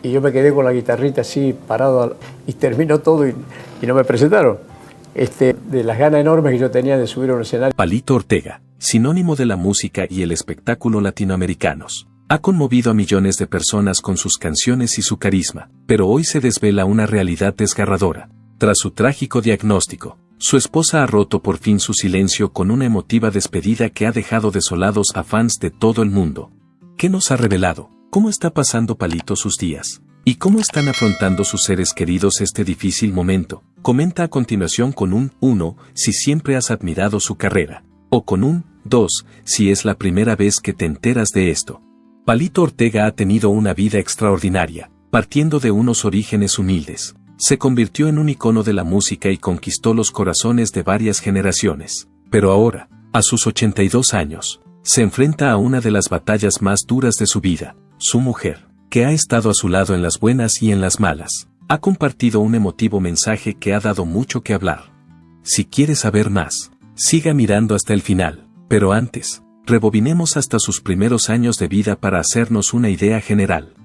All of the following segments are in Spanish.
y yo me quedé con la guitarrita así parado y terminó todo y no me presentaron. De las ganas enormes que yo tenía de subir a un escenario. Palito Ortega, sinónimo de la música y el espectáculo latinoamericanos, ha conmovido a millones de personas con sus canciones y su carisma, pero hoy se desvela una realidad desgarradora. Tras su trágico diagnóstico, su esposa ha roto por fin su silencio con una emotiva despedida que ha dejado desolados a fans de todo el mundo. ¿Qué nos ha revelado? ¿Cómo está pasando Palito sus días? ¿Y cómo están afrontando sus seres queridos este difícil momento? Comenta a continuación con un 1 si siempre has admirado su carrera, o con un 2 si es la primera vez que te enteras de esto. Palito Ortega ha tenido una vida extraordinaria, partiendo de unos orígenes humildes. Se convirtió en un icono de la música y conquistó los corazones de varias generaciones. Pero ahora, a sus 82 años, se enfrenta a una de las batallas más duras de su vida, su mujer, que ha estado a su lado en las buenas y en las malas. Ha compartido un emotivo mensaje que ha dado mucho que hablar. Si quieres saber más, siga mirando hasta el final, pero antes, rebobinemos hasta sus primeros años de vida para hacernos una idea general.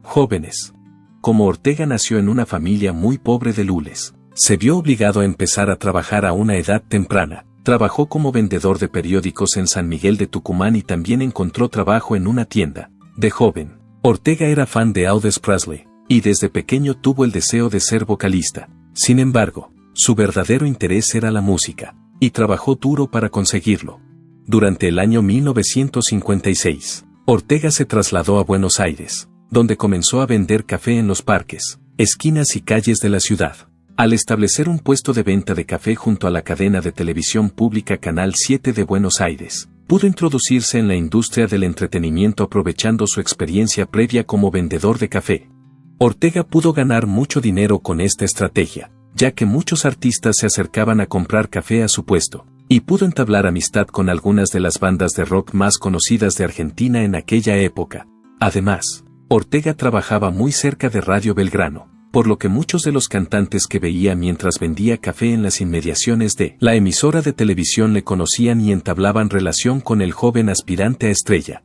Jóvenes. Como Ortega nació en una familia muy pobre de lules, se vio obligado a empezar a trabajar a una edad temprana. Trabajó como vendedor de periódicos en San Miguel de Tucumán y también encontró trabajo en una tienda. De joven, Ortega era fan de Elvis Presley, y desde pequeño tuvo el deseo de ser vocalista. Sin embargo, su verdadero interés era la música, y trabajó duro para conseguirlo. Durante el año 1956, Ortega se trasladó a Buenos Aires, donde comenzó a vender café en los parques, esquinas y calles de la ciudad. Al establecer un puesto de venta de café junto a la cadena de televisión pública Canal 7 de Buenos Aires, pudo introducirse en la industria del entretenimiento aprovechando su experiencia previa como vendedor de café. Ortega pudo ganar mucho dinero con esta estrategia, ya que muchos artistas se acercaban a comprar café a su puesto, y pudo entablar amistad con algunas de las bandas de rock más conocidas de Argentina en aquella época. Además, Ortega trabajaba muy cerca de Radio Belgrano, por lo que muchos de los cantantes que veía mientras vendía café en las inmediaciones de la emisora de televisión le conocían y entablaban relación con el joven aspirante a estrella.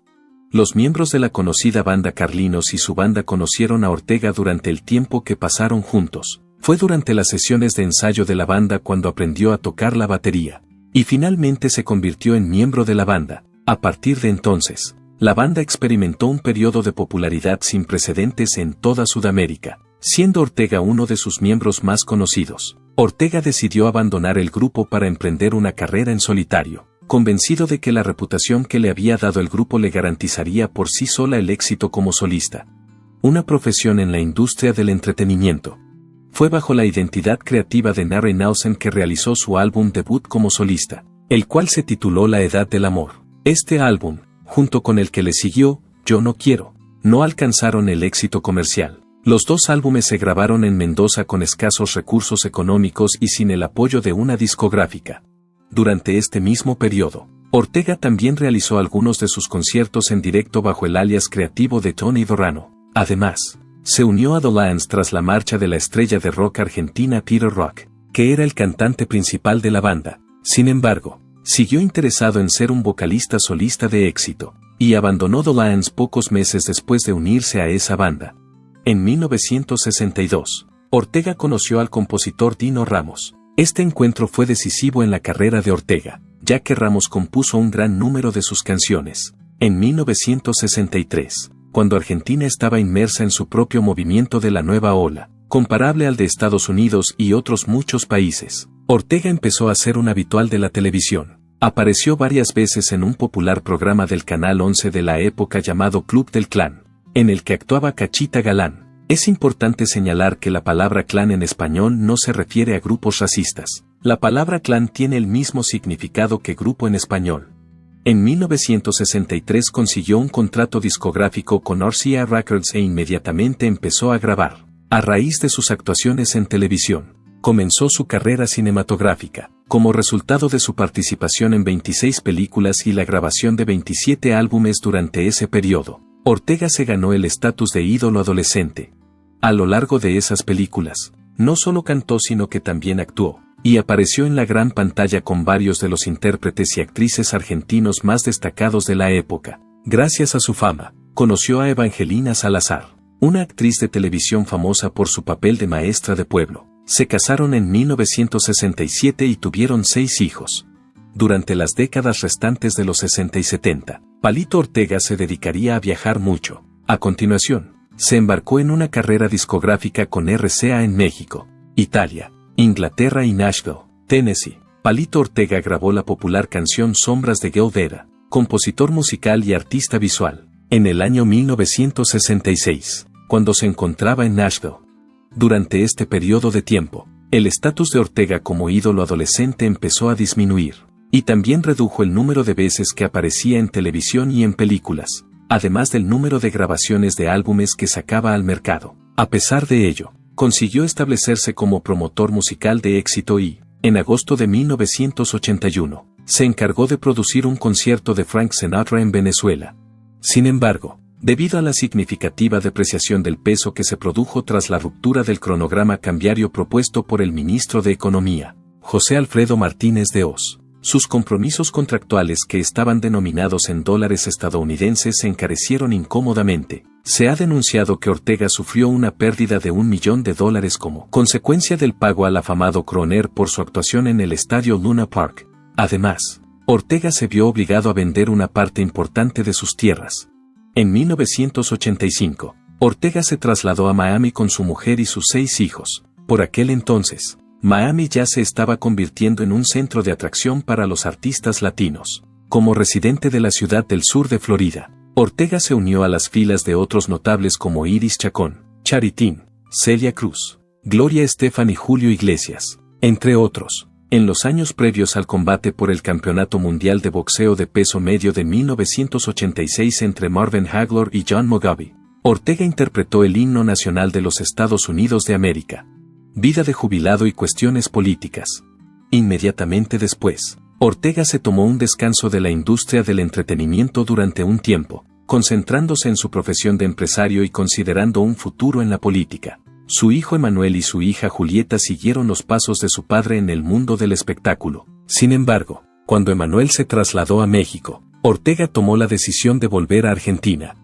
Los miembros de la conocida banda Carlinos y su banda conocieron a Ortega durante el tiempo que pasaron juntos. Fue durante las sesiones de ensayo de la banda cuando aprendió a tocar la batería, y finalmente se convirtió en miembro de la banda. A partir de entonces, la banda experimentó un periodo de popularidad sin precedentes en toda Sudamérica, siendo Ortega uno de sus miembros más conocidos. Ortega decidió abandonar el grupo para emprender una carrera en solitario, convencido de que la reputación que le había dado el grupo le garantizaría por sí sola el éxito como solista. Una profesión en la industria del entretenimiento. Fue bajo la identidad creativa de Narry Nelson que realizó su álbum debut como solista, el cual se tituló La Edad del Amor. Este álbum, junto con el que le siguió, Yo No Quiero, no alcanzaron el éxito comercial. Los dos álbumes se grabaron en Mendoza con escasos recursos económicos y sin el apoyo de una discográfica. Durante este mismo periodo, Ortega también realizó algunos de sus conciertos en directo bajo el alias creativo de Tony Dorano. Además, se unió a The Lands tras la marcha de la estrella de rock argentina Peter Rock, que era el cantante principal de la banda. Sin embargo, siguió interesado en ser un vocalista solista de éxito, y abandonó The Lands pocos meses después de unirse a esa banda. En 1962, Ortega conoció al compositor Dino Ramos. Este encuentro fue decisivo en la carrera de Ortega, ya que Ramos compuso un gran número de sus canciones. En 1963, cuando Argentina estaba inmersa en su propio movimiento de la nueva ola, comparable al de Estados Unidos y otros muchos países, Ortega empezó a ser un habitual de la televisión. Apareció varias veces en un popular programa del Canal 11 de la época llamado Club del Clan, en el que actuaba Cachita Galán. Es importante señalar que la palabra clan en español no se refiere a grupos racistas. La palabra clan tiene el mismo significado que grupo en español. En 1963 consiguió un contrato discográfico con RCA Records e inmediatamente empezó a grabar. A raíz de sus actuaciones en televisión, comenzó su carrera cinematográfica, como resultado de su participación en 26 películas y la grabación de 27 álbumes durante ese periodo. Ortega se ganó el estatus de ídolo adolescente. A lo largo de esas películas, no solo cantó sino que también actuó, y apareció en la gran pantalla con varios de los intérpretes y actrices argentinos más destacados de la época. Gracias a su fama, conoció a Evangelina Salazar, una actriz de televisión famosa por su papel de maestra de pueblo. Se casaron en 1967 y tuvieron 6 hijos. Durante las décadas restantes de los 60 y 70, Palito Ortega se dedicaría a viajar mucho. A continuación, se embarcó en una carrera discográfica con RCA en México, Italia, Inglaterra y Nashville, Tennessee. Palito Ortega grabó la popular canción Sombras de Gil Vera, compositor musical y artista visual, en el año 1966, cuando se encontraba en Nashville. Durante este periodo de tiempo, el estatus de Ortega como ídolo adolescente empezó a disminuir, y también redujo el número de veces que aparecía en televisión y en películas, además del número de grabaciones de álbumes que sacaba al mercado. A pesar de ello, consiguió establecerse como promotor musical de éxito y, en agosto de 1981, se encargó de producir un concierto de Frank Sinatra en Venezuela. Sin embargo, debido a la significativa depreciación del peso que se produjo tras la ruptura del cronograma cambiario propuesto por el ministro de Economía, José Alfredo Martínez de Hoz, sus compromisos contractuales que estaban denominados en dólares estadounidenses se encarecieron incómodamente. Se ha denunciado que Ortega sufrió una pérdida de $1 millón como consecuencia del pago al afamado Croner por su actuación en el estadio Luna Park. Además, Ortega se vio obligado a vender una parte importante de sus tierras. En 1985, Ortega se trasladó a Miami con su mujer y sus 6 hijos. Por aquel entonces, Miami ya se estaba convirtiendo en un centro de atracción para los artistas latinos. Como residente de la ciudad del sur de Florida, Ortega se unió a las filas de otros notables como Iris Chacón, Charitín, Celia Cruz, Gloria Estefan y Julio Iglesias, entre otros. En los años previos al combate por el Campeonato Mundial de Boxeo de Peso Medio de 1986 entre Marvin Hagler y John Mugabe, Ortega interpretó el himno nacional de los Estados Unidos de América. Vida de jubilado y cuestiones políticas. Inmediatamente después, Ortega se tomó un descanso de la industria del entretenimiento durante un tiempo, concentrándose en su profesión de empresario y considerando un futuro en la política. Su hijo Emanuel y su hija Julieta siguieron los pasos de su padre en el mundo del espectáculo. Sin embargo, cuando Emanuel se trasladó a México, Ortega tomó la decisión de volver a Argentina.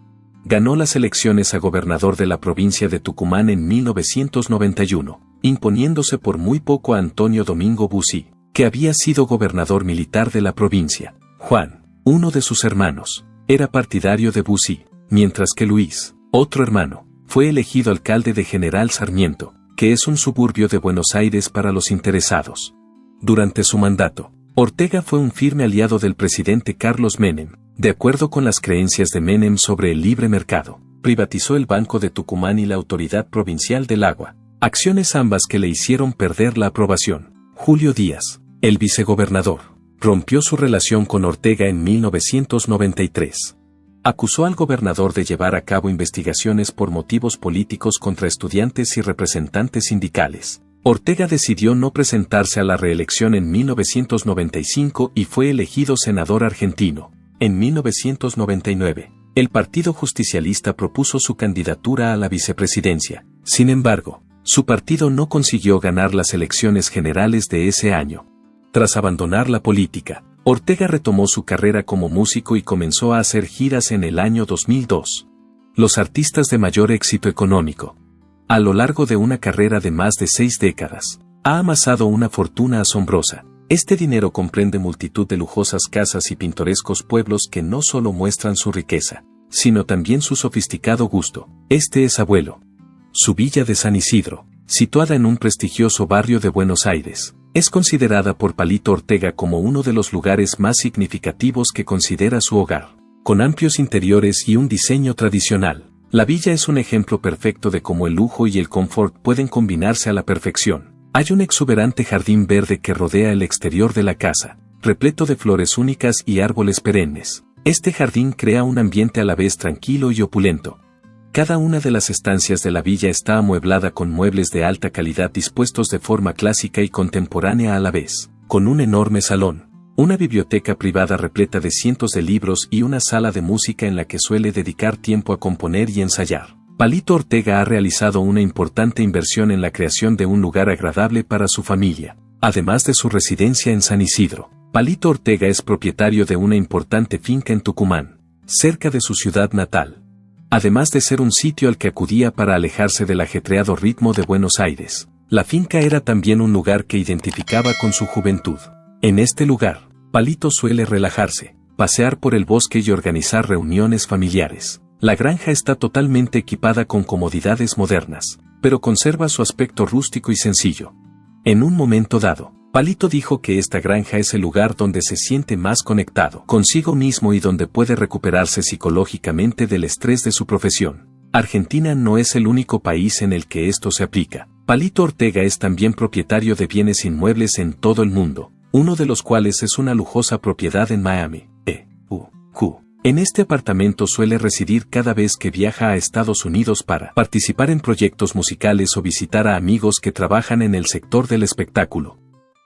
Ganó las elecciones a gobernador de la provincia de Tucumán en 1991, imponiéndose por muy poco a Antonio Domingo Bussi, que había sido gobernador militar de la provincia. Juan, uno de sus hermanos, era partidario de Bussi, mientras que Luis, otro hermano, fue elegido alcalde de General Sarmiento, que es un suburbio de Buenos Aires para los interesados. Durante su mandato, Ortega fue un firme aliado del presidente Carlos Menem. De acuerdo con las creencias de Menem sobre el libre mercado, privatizó el Banco de Tucumán y la Autoridad Provincial del Agua, acciones ambas que le hicieron perder la aprobación. Julio Díaz, el vicegobernador, rompió su relación con Ortega en 1993. Acusó al gobernador de llevar a cabo investigaciones por motivos políticos contra estudiantes y representantes sindicales. Ortega decidió no presentarse a la reelección en 1995 y fue elegido senador argentino. En 1999, el Partido Justicialista propuso su candidatura a la vicepresidencia. Sin embargo, su partido no consiguió ganar las elecciones generales de ese año. Tras abandonar la política, Ortega retomó su carrera como músico y comenzó a hacer giras en el año 2002. Los artistas de mayor éxito económico. A lo largo de una carrera de más de 6 décadas, ha amasado una fortuna asombrosa. Este dinero comprende multitud de lujosas casas y pintorescos pueblos que no solo muestran su riqueza, sino también su sofisticado gusto. Este es Abuelo. Su villa de San Isidro, situada en un prestigioso barrio de Buenos Aires, es considerada por Palito Ortega como uno de los lugares más significativos que considera su hogar. Con amplios interiores y un diseño tradicional, la villa es un ejemplo perfecto de cómo el lujo y el confort pueden combinarse a la perfección. Hay un exuberante jardín verde que rodea el exterior de la casa, repleto de flores únicas y árboles perennes. Este jardín crea un ambiente a la vez tranquilo y opulento. Cada una de las estancias de la villa está amueblada con muebles de alta calidad dispuestos de forma clásica y contemporánea a la vez, con un enorme salón, una biblioteca privada repleta de cientos de libros y una sala de música en la que suele dedicar tiempo a componer y ensayar. Palito Ortega ha realizado una importante inversión en la creación de un lugar agradable para su familia. Además de su residencia en San Isidro, Palito Ortega es propietario de una importante finca en Tucumán, cerca de su ciudad natal. Además de ser un sitio al que acudía para alejarse del ajetreado ritmo de Buenos Aires, la finca era también un lugar que identificaba con su juventud. En este lugar, Palito suele relajarse, pasear por el bosque y organizar reuniones familiares. La granja está totalmente equipada con comodidades modernas, pero conserva su aspecto rústico y sencillo. En un momento dado, Palito dijo que esta granja es el lugar donde se siente más conectado consigo mismo y donde puede recuperarse psicológicamente del estrés de su profesión. Argentina no es el único país en el que esto se aplica. Palito Ortega es también propietario de bienes inmuebles en todo el mundo, uno de los cuales es una lujosa propiedad en Miami. En este apartamento suele residir cada vez que viaja a Estados Unidos para participar en proyectos musicales o visitar a amigos que trabajan en el sector del espectáculo.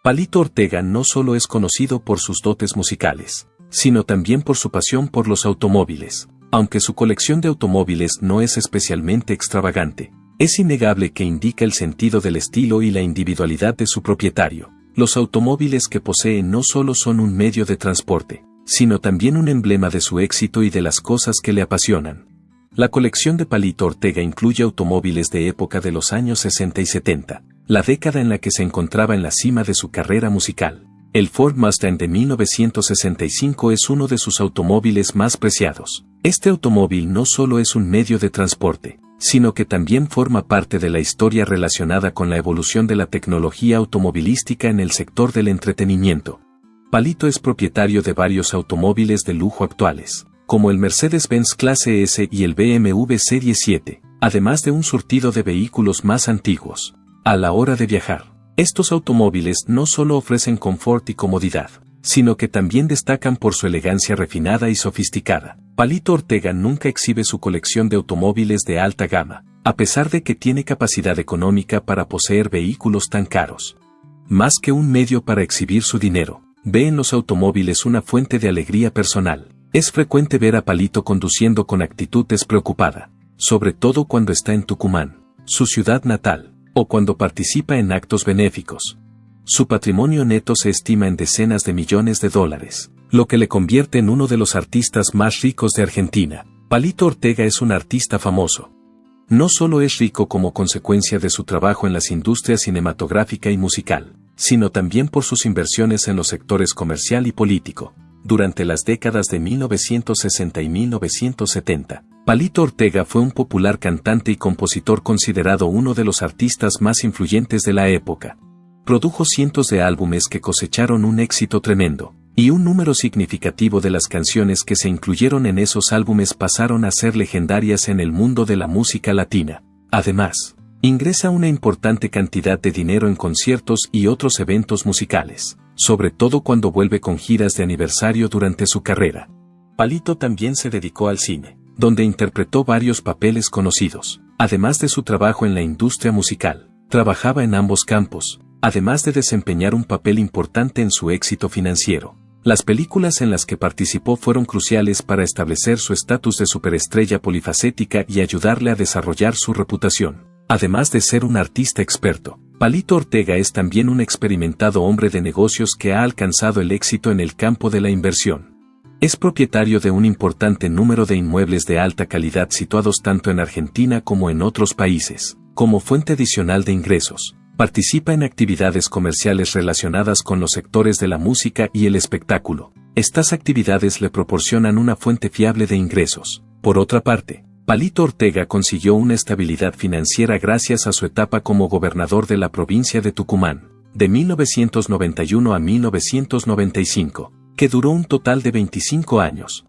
Palito Ortega no solo es conocido por sus dotes musicales, sino también por su pasión por los automóviles. Aunque su colección de automóviles no es especialmente extravagante, es innegable que indica el sentido del estilo y la individualidad de su propietario. Los automóviles que posee no solo son un medio de transporte, sino también un emblema de su éxito y de las cosas que le apasionan. La colección de Palito Ortega incluye automóviles de época de los años 60 y 70, la década en la que se encontraba en la cima de su carrera musical. El Ford Mustang de 1965 es uno de sus automóviles más preciados. Este automóvil no solo es un medio de transporte, sino que también forma parte de la historia relacionada con la evolución de la tecnología automovilística en el sector del entretenimiento. Palito es propietario de varios automóviles de lujo actuales, como el Mercedes-Benz Clase S y el BMW Serie 7, además de un surtido de vehículos más antiguos. A la hora de viajar, estos automóviles no solo ofrecen confort y comodidad, sino que también destacan por su elegancia refinada y sofisticada. Palito Ortega nunca exhibe su colección de automóviles de alta gama, a pesar de que tiene capacidad económica para poseer vehículos tan caros. Más que un medio para exhibir su dinero, ve en los automóviles una fuente de alegría personal. Es frecuente ver a Palito conduciendo con actitud despreocupada, sobre todo cuando está en Tucumán, su ciudad natal, o cuando participa en actos benéficos. Su patrimonio neto se estima en decenas de millones de dólares, lo que le convierte en uno de los artistas más ricos de Argentina. Palito Ortega es un artista famoso. No solo es rico como consecuencia de su trabajo en las industrias cinematográfica y musical, sino también por sus inversiones en los sectores comercial y político. Durante las décadas de 1960 y 1970, Palito Ortega fue un popular cantante y compositor considerado uno de los artistas más influyentes de la época. Produjo cientos de álbumes que cosecharon un éxito tremendo, y un número significativo de las canciones que se incluyeron en esos álbumes pasaron a ser legendarias en el mundo de la música latina. Además, ingresa una importante cantidad de dinero en conciertos y otros eventos musicales, sobre todo cuando vuelve con giras de aniversario durante su carrera. Palito también se dedicó al cine, donde interpretó varios papeles conocidos. Además de su trabajo en la industria musical, trabajaba en ambos campos, además de desempeñar un papel importante en su éxito financiero. Las películas en las que participó fueron cruciales para establecer su estatus de superestrella polifacética y ayudarle a desarrollar su reputación. Además de ser un artista experto, Palito Ortega es también un experimentado hombre de negocios que ha alcanzado el éxito en el campo de la inversión. Es propietario de un importante número de inmuebles de alta calidad situados tanto en Argentina como en otros países. Como fuente adicional de ingresos, participa en actividades comerciales relacionadas con los sectores de la música y el espectáculo. Estas actividades le proporcionan una fuente fiable de ingresos. Por otra parte, Palito Ortega consiguió una estabilidad financiera gracias a su etapa como gobernador de la provincia de Tucumán, de 1991 a 1995, que duró un total de 25 años.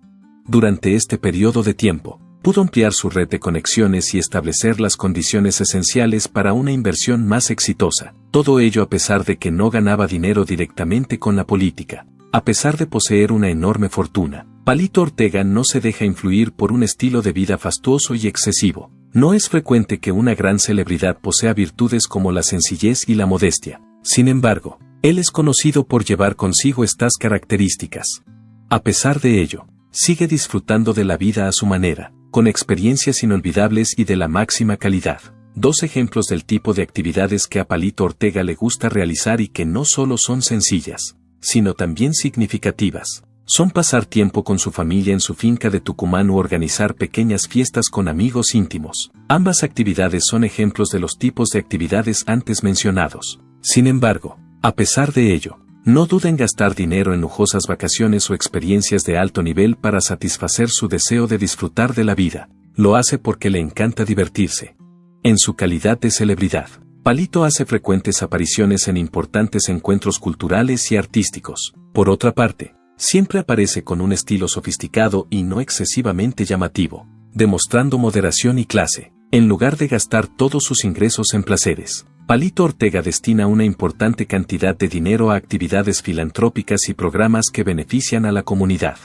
Durante este periodo de tiempo, pudo ampliar su red de conexiones y establecer las condiciones esenciales para una inversión más exitosa. Todo ello a pesar de que no ganaba dinero directamente con la política. A pesar de poseer una enorme fortuna, Palito Ortega no se deja influir por un estilo de vida fastuoso y excesivo. No es frecuente que una gran celebridad posea virtudes como la sencillez y la modestia. Sin embargo, él es conocido por llevar consigo estas características. A pesar de ello, sigue disfrutando de la vida a su manera, con experiencias inolvidables y de la máxima calidad. Dos ejemplos del tipo de actividades que a Palito Ortega le gusta realizar y que no solo son sencillas, sino también significativas. son pasar tiempo con su familia en su finca de Tucumán u organizar pequeñas fiestas con amigos íntimos. Ambas actividades son ejemplos de los tipos de actividades antes mencionados. Sin embargo, a pesar de ello, no duda en gastar dinero en lujosas vacaciones o experiencias de alto nivel para satisfacer su deseo de disfrutar de la vida. Lo hace porque le encanta divertirse. En su calidad de celebridad, Palito hace frecuentes apariciones en importantes encuentros culturales y artísticos. Por otra parte, siempre aparece con un estilo sofisticado y no excesivamente llamativo, demostrando moderación y clase. En lugar de gastar todos sus ingresos en placeres, Palito Ortega destina una importante cantidad de dinero a actividades filantrópicas y programas que benefician a la comunidad.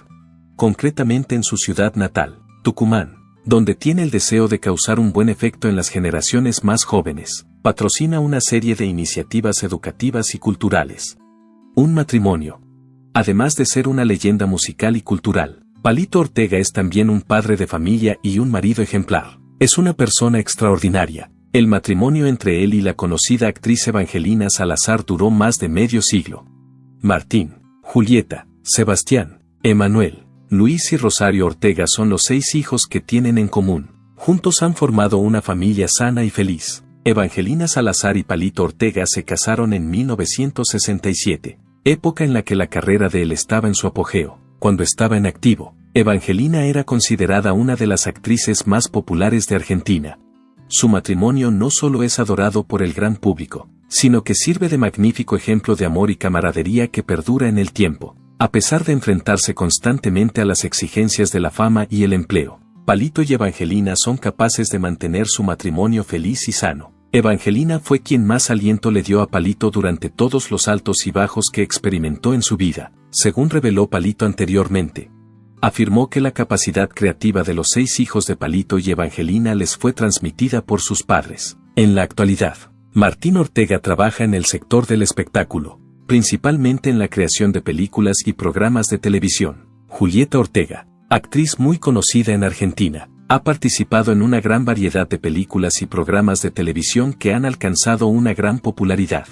Concretamente en su ciudad natal, Tucumán, donde tiene el deseo de causar un buen efecto en las generaciones más jóvenes, patrocina una serie de iniciativas educativas y culturales. Un matrimonio. Además de ser una leyenda musical y cultural, Palito Ortega es también un padre de familia y un marido ejemplar. Es una persona extraordinaria. El matrimonio entre él y la conocida actriz Evangelina Salazar duró más de medio siglo. Martín, Julieta, Sebastián, Emanuel, Luis y Rosario Ortega son los 6 hijos que tienen en común. Juntos han formado una familia sana y feliz. Evangelina Salazar y Palito Ortega se casaron en 1967, época en la que la carrera de él estaba en su apogeo. Cuando estaba en activo, Evangelina era considerada una de las actrices más populares de Argentina. Su matrimonio no solo es adorado por el gran público, sino que sirve de magnífico ejemplo de amor y camaradería que perdura en el tiempo. A pesar de enfrentarse constantemente a las exigencias de la fama y el empleo, Palito y Evangelina son capaces de mantener su matrimonio feliz y sano. Evangelina fue quien más aliento le dio a Palito durante todos los altos y bajos que experimentó en su vida, según reveló Palito anteriormente. Afirmó que la capacidad creativa de los 6 hijos de Palito y Evangelina les fue transmitida por sus padres. En la actualidad, Martín Ortega trabaja en el sector del espectáculo, principalmente en la creación de películas y programas de televisión. Julieta Ortega, actriz muy conocida en Argentina, ha participado en una gran variedad de películas y programas de televisión que han alcanzado una gran popularidad.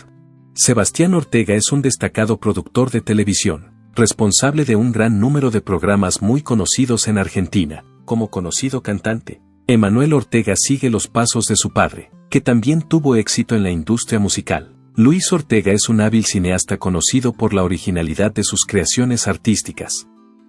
Sebastián Ortega es un destacado productor de televisión, responsable de un gran número de programas muy conocidos en Argentina. Como conocido cantante, Emanuel Ortega sigue los pasos de su padre, que también tuvo éxito en la industria musical. Luis Ortega es un hábil cineasta conocido por la originalidad de sus creaciones artísticas.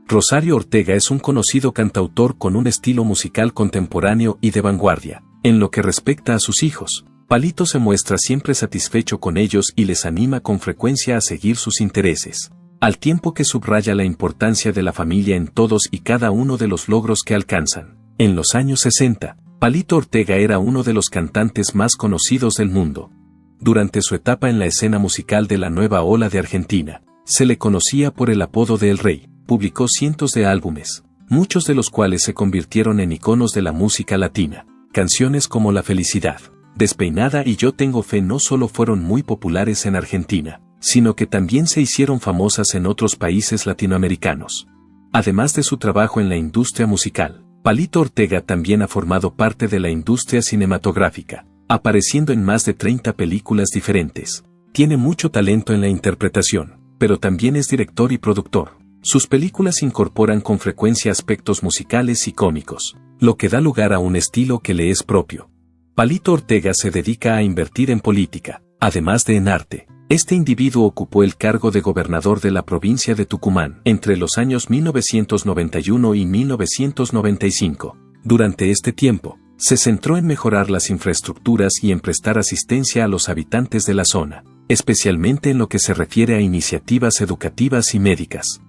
Rosario Ortega es un conocido cantautor con un estilo musical contemporáneo y de vanguardia. En lo que respecta a sus hijos, Palito se muestra siempre satisfecho con ellos y les anima con frecuencia a seguir sus intereses, al tiempo que subraya la importancia de la familia en todos y cada uno de los logros que alcanzan. En los años 60, Palito Ortega era uno de los cantantes más conocidos del mundo. Durante su etapa en la escena musical de la nueva ola de Argentina, se le conocía por el apodo de El Rey. Publicó cientos de álbumes, muchos de los cuales se convirtieron en iconos de la música latina. Canciones como La Felicidad, Despeinada y Yo Tengo Fe no solo fueron muy populares en Argentina, sino que también se hicieron famosas en otros países latinoamericanos. Además de su trabajo en la industria musical, Palito Ortega también ha formado parte de la industria cinematográfica, apareciendo en más de 30 películas diferentes. Tiene mucho talento en la interpretación, pero también es director y productor. Sus películas incorporan con frecuencia aspectos musicales y cómicos, lo que da lugar a un estilo que le es propio. Palito Ortega se dedica a invertir en política, además de en arte. Este individuo ocupó el cargo de gobernador de la provincia de Tucumán entre los años 1991 y 1995. Durante este tiempo, se centró en mejorar las infraestructuras y en prestar asistencia a los habitantes de la zona, especialmente en lo que se refiere a iniciativas educativas y médicas.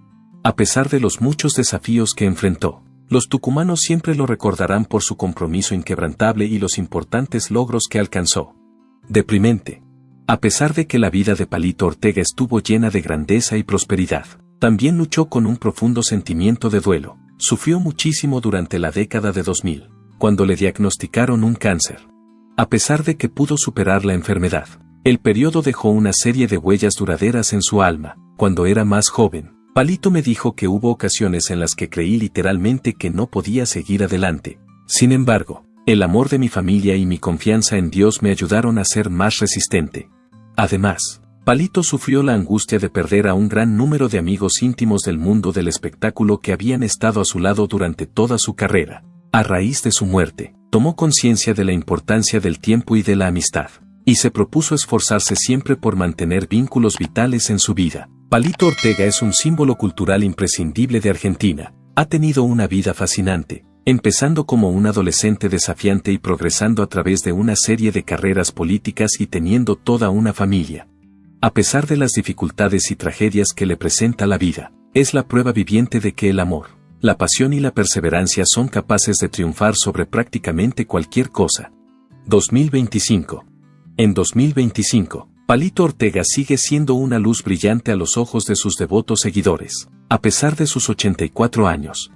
A pesar de los muchos desafíos que enfrentó, los tucumanos siempre lo recordarán por su compromiso inquebrantable y los importantes logros que alcanzó. Deprimente. A pesar de que la vida de Palito Ortega estuvo llena de grandeza y prosperidad, también luchó con un profundo sentimiento de duelo. Sufrió muchísimo durante la década de 2000, cuando le diagnosticaron un cáncer. A pesar de que pudo superar la enfermedad, el periodo dejó una serie de huellas duraderas en su alma. Cuando era más joven, Palito me dijo que hubo ocasiones en las que creí literalmente que no podía seguir adelante. Sin embargo, el amor de mi familia y mi confianza en Dios me ayudaron a ser más resistente. Además, Palito sufrió la angustia de perder a un gran número de amigos íntimos del mundo del espectáculo que habían estado a su lado durante toda su carrera. A raíz de su muerte, tomó conciencia de la importancia del tiempo y de la amistad, y se propuso esforzarse siempre por mantener vínculos vitales en su vida. Palito Ortega es un símbolo cultural imprescindible de Argentina. Ha tenido una vida fascinante, empezando como un adolescente desafiante y progresando a través de una serie de carreras políticas y teniendo toda una familia. A pesar de las dificultades y tragedias que le presenta la vida, es la prueba viviente de que el amor, la pasión y la perseverancia son capaces de triunfar sobre prácticamente cualquier cosa. 2025. En 2025, Palito Ortega sigue siendo una luz brillante a los ojos de sus devotos seguidores, a pesar de sus 84 años.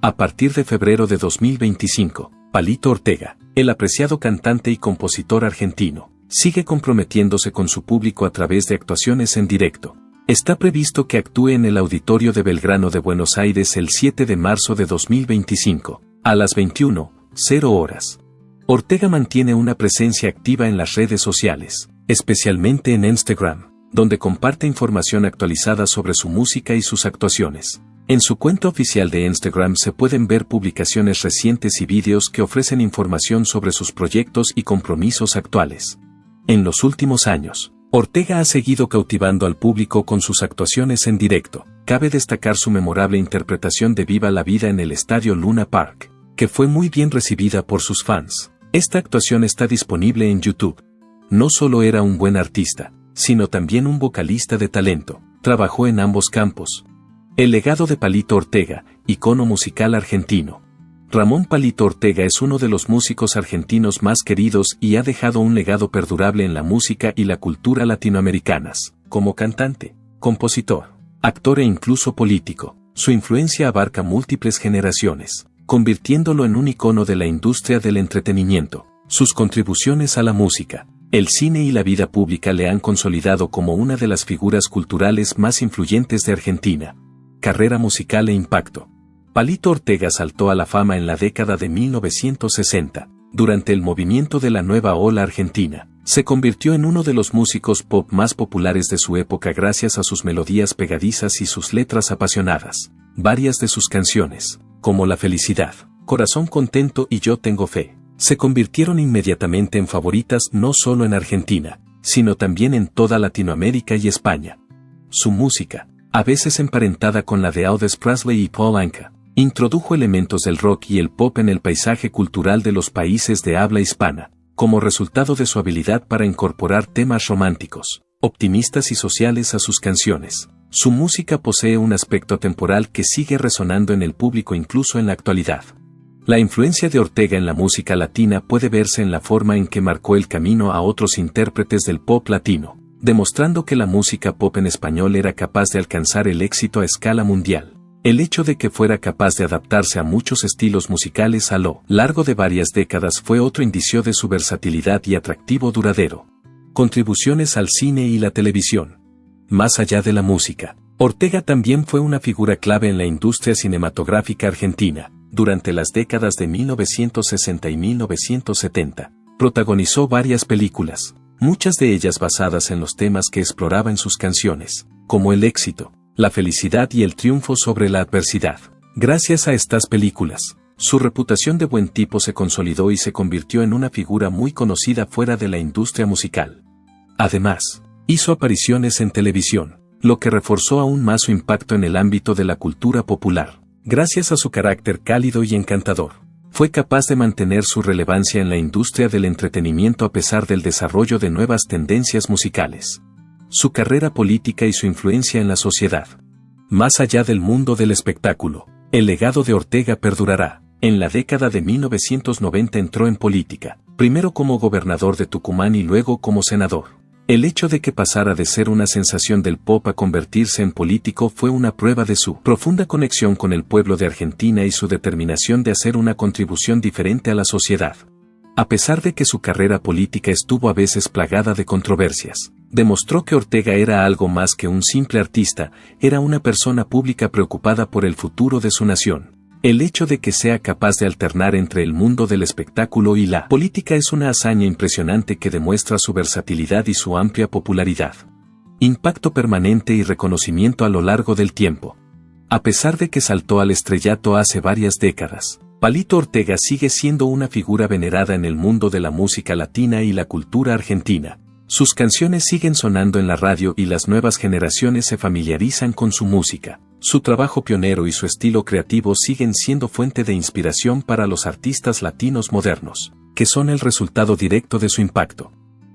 A partir de febrero de 2025, Palito Ortega, el apreciado cantante y compositor argentino, sigue comprometiéndose con su público a través de actuaciones en directo. Está previsto que actúe en el Auditorio de Belgrano de Buenos Aires el 7 de marzo de 2025, a las 21:00 horas. Ortega mantiene una presencia activa en las redes sociales, especialmente en Instagram, donde comparte información actualizada sobre su música y sus actuaciones. En su cuenta oficial de Instagram se pueden ver publicaciones recientes y vídeos que ofrecen información sobre sus proyectos y compromisos actuales. En los últimos años, Ortega ha seguido cautivando al público con sus actuaciones en directo. Cabe destacar su memorable interpretación de Viva la Vida en el Estadio Luna Park, que fue muy bien recibida por sus fans. Esta actuación está disponible en YouTube. No solo era un buen artista, sino también un vocalista de talento. Trabajó en ambos campos. El legado de Palito Ortega, icono musical argentino. Ramón Palito Ortega es uno de los músicos argentinos más queridos y ha dejado un legado perdurable en la música y la cultura latinoamericanas. Como cantante, compositor, actor e incluso político, su influencia abarca múltiples generaciones, convirtiéndolo en un icono de la industria del entretenimiento. Sus contribuciones a la música, el cine y la vida pública le han consolidado como una de las figuras culturales más influyentes de Argentina. Carrera musical e impacto. Palito Ortega saltó a la fama en la década de 1960, durante el movimiento de la nueva ola argentina. Se convirtió en uno de los músicos pop más populares de su época gracias a sus melodías pegadizas y sus letras apasionadas. Varias de sus canciones, como La Felicidad, Corazón Contento y Yo Tengo Fe, se convirtieron inmediatamente en favoritas no solo en Argentina, sino también en toda Latinoamérica y España. Su música, a veces emparentada con la de Elvis Presley y Paul Anka, introdujo elementos del rock y el pop en el paisaje cultural de los países de habla hispana, como resultado de su habilidad para incorporar temas románticos, optimistas y sociales a sus canciones. Su música posee un aspecto temporal que sigue resonando en el público incluso en la actualidad. La influencia de Ortega en la música latina puede verse en la forma en que marcó el camino a otros intérpretes del pop latino, demostrando que la música pop en español era capaz de alcanzar el éxito a escala mundial. El hecho de que fuera capaz de adaptarse a muchos estilos musicales a lo largo de varias décadas fue otro indicio de su versatilidad y atractivo duradero. Contribuciones al cine y la televisión. Más allá de la música, Ortega también fue una figura clave en la industria cinematográfica argentina. Durante las décadas de 1960 y 1970, protagonizó varias películas, muchas de ellas basadas en los temas que exploraba en sus canciones, como el éxito, la felicidad y el triunfo sobre la adversidad. Gracias a estas películas, su reputación de buen tipo se consolidó y se convirtió en una figura muy conocida fuera de la industria musical. Además, hizo apariciones en televisión, lo que reforzó aún más su impacto en el ámbito de la cultura popular. Gracias a su carácter cálido y encantador, fue capaz de mantener su relevancia en la industria del entretenimiento a pesar del desarrollo de nuevas tendencias musicales. Su carrera política y su influencia en la sociedad. Más allá del mundo del espectáculo, el legado de Ortega perdurará. En la década de 1990 entró en política, primero como gobernador de Tucumán y luego como senador. El hecho de que pasara de ser una sensación del pop a convertirse en político fue una prueba de su profunda conexión con el pueblo de Argentina y su determinación de hacer una contribución diferente a la sociedad. A pesar de que su carrera política estuvo a veces plagada de controversias, demostró que Ortega era algo más que un simple artista, era una persona pública preocupada por el futuro de su nación. El hecho de que sea capaz de alternar entre el mundo del espectáculo y la política es una hazaña impresionante que demuestra su versatilidad y su amplia popularidad. impacto permanente y reconocimiento a lo largo del tiempo. A pesar de que saltó al estrellato hace varias décadas, Palito Ortega sigue siendo una figura venerada en el mundo de la música latina y la cultura argentina. Sus canciones siguen sonando en la radio y las nuevas generaciones se familiarizan con su música. Su trabajo pionero y su estilo creativo siguen siendo fuente de inspiración para los artistas latinos modernos, que son el resultado directo de su impacto.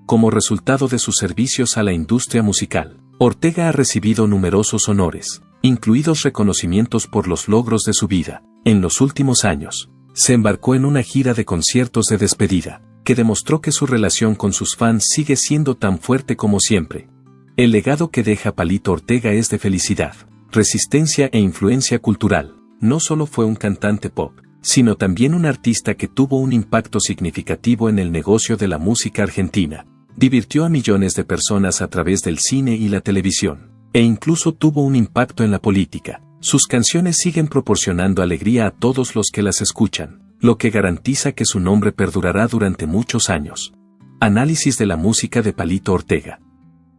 Como resultado de sus servicios a la industria musical, Ortega ha recibido numerosos honores, incluidos reconocimientos por los logros de su vida. En los últimos años, se embarcó en una gira de conciertos de despedida, que demostró que su relación con sus fans sigue siendo tan fuerte como siempre. El legado que deja Palito Ortega es de felicidad, resistencia e influencia cultural. No solo fue un cantante pop, sino también un artista que tuvo un impacto significativo en el negocio de la música argentina. Divirtió a millones de personas a través del cine y la televisión, e incluso tuvo un impacto en la política. Sus canciones siguen proporcionando alegría a todos los que las escuchan, lo que garantiza que su nombre perdurará durante muchos años. Análisis de la música de Palito Ortega.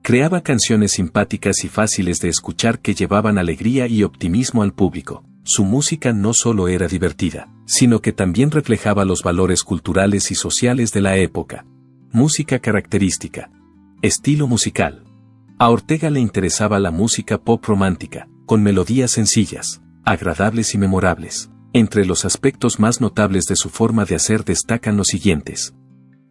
Creaba canciones simpáticas y fáciles de escuchar que llevaban alegría y optimismo al público. Su música no solo era divertida, sino que también reflejaba los valores culturales y sociales de la época. Música característica. Estilo musical. A Ortega le interesaba la música pop romántica, con melodías sencillas, agradables y memorables. Entre los aspectos más notables de su forma de hacer destacan los siguientes.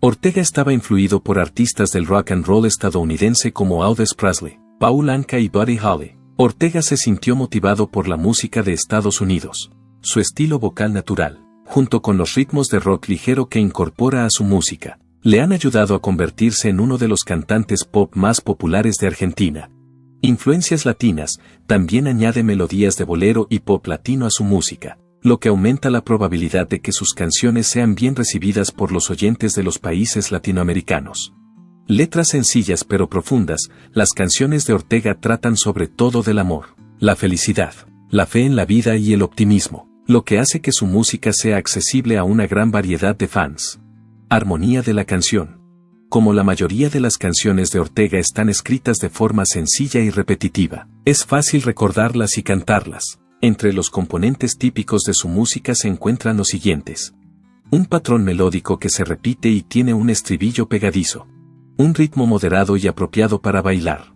Ortega estaba influido por artistas del rock and roll estadounidense como Elvis Presley, Paul Anka y Buddy Holly. Ortega se sintió motivado por la música de Estados Unidos. Su estilo vocal natural, junto con los ritmos de rock ligero que incorpora a su música, le han ayudado a convertirse en uno de los cantantes pop más populares de Argentina. Influencias latinas, también añade melodías de bolero y pop latino a su música, lo que aumenta la probabilidad de que sus canciones sean bien recibidas por los oyentes de los países latinoamericanos. Letras sencillas pero profundas, las canciones de Ortega tratan sobre todo del amor, la felicidad, la fe en la vida y el optimismo, lo que hace que su música sea accesible a una gran variedad de fans. Armonía de la canción. Como la mayoría de las canciones de Ortega están escritas de forma sencilla y repetitiva, es fácil recordarlas y cantarlas. Entre los componentes típicos de su música se encuentran los siguientes. Un patrón melódico que se repite y tiene un estribillo pegadizo. Un ritmo moderado y apropiado para bailar.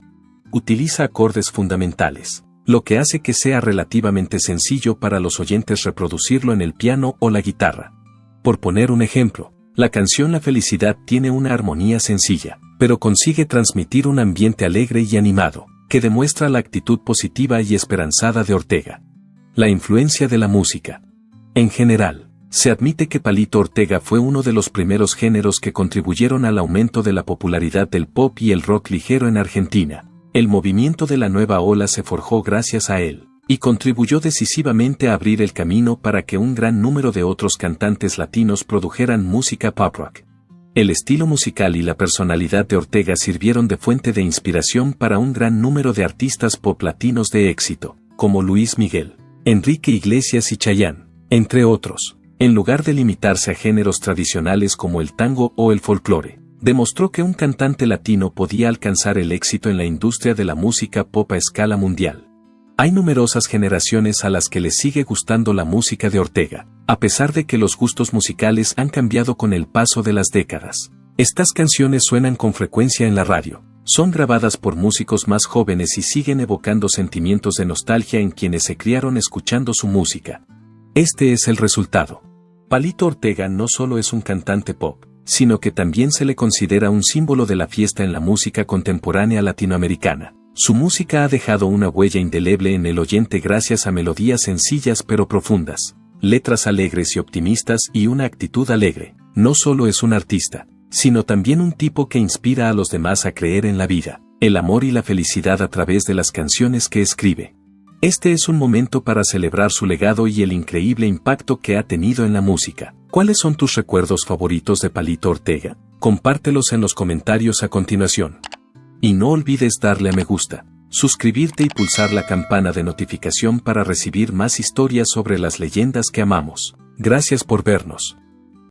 Utiliza acordes fundamentales, lo que hace que sea relativamente sencillo para los oyentes reproducirlo en el piano o la guitarra. Por poner un ejemplo, la canción La Felicidad tiene una armonía sencilla, pero consigue transmitir un ambiente alegre y animado, que demuestra la actitud positiva y esperanzada de Ortega. La influencia de la música. En general, se admite que Palito Ortega fue uno de los primeros géneros que contribuyeron al aumento de la popularidad del pop y el rock ligero en Argentina. El movimiento de la nueva ola se forjó gracias a él, y contribuyó decisivamente a abrir el camino para que un gran número de otros cantantes latinos produjeran música pop rock. El estilo musical y la personalidad de Ortega sirvieron de fuente de inspiración para un gran número de artistas pop latinos de éxito, como Luis Miguel, Enrique Iglesias y Chayanne, entre otros. En lugar de limitarse a géneros tradicionales como el tango o el folclore, demostró que un cantante latino podía alcanzar el éxito en la industria de la música pop a escala mundial. Hay numerosas generaciones a las que les sigue gustando la música de Ortega, a pesar de que los gustos musicales han cambiado con el paso de las décadas. Estas canciones suenan con frecuencia en la radio, son grabadas por músicos más jóvenes y siguen evocando sentimientos de nostalgia en quienes se criaron escuchando su música. Este es el resultado. Palito Ortega no solo es un cantante pop, sino que también se le considera un símbolo de la fiesta en la música contemporánea latinoamericana. Su música ha dejado una huella indeleble en el oyente gracias a melodías sencillas pero profundas, letras alegres y optimistas y una actitud alegre. No solo es un artista, sino también un tipo que inspira a los demás a creer en la vida, el amor y la felicidad a través de las canciones que escribe. Este es un momento para celebrar su legado y el increíble impacto que ha tenido en la música. ¿Cuáles son tus recuerdos favoritos de Palito Ortega? Compártelos en los comentarios a continuación. Y no olvides darle a me gusta, suscribirte y pulsar la campana de notificación para recibir más historias sobre las leyendas que amamos. Gracias por vernos.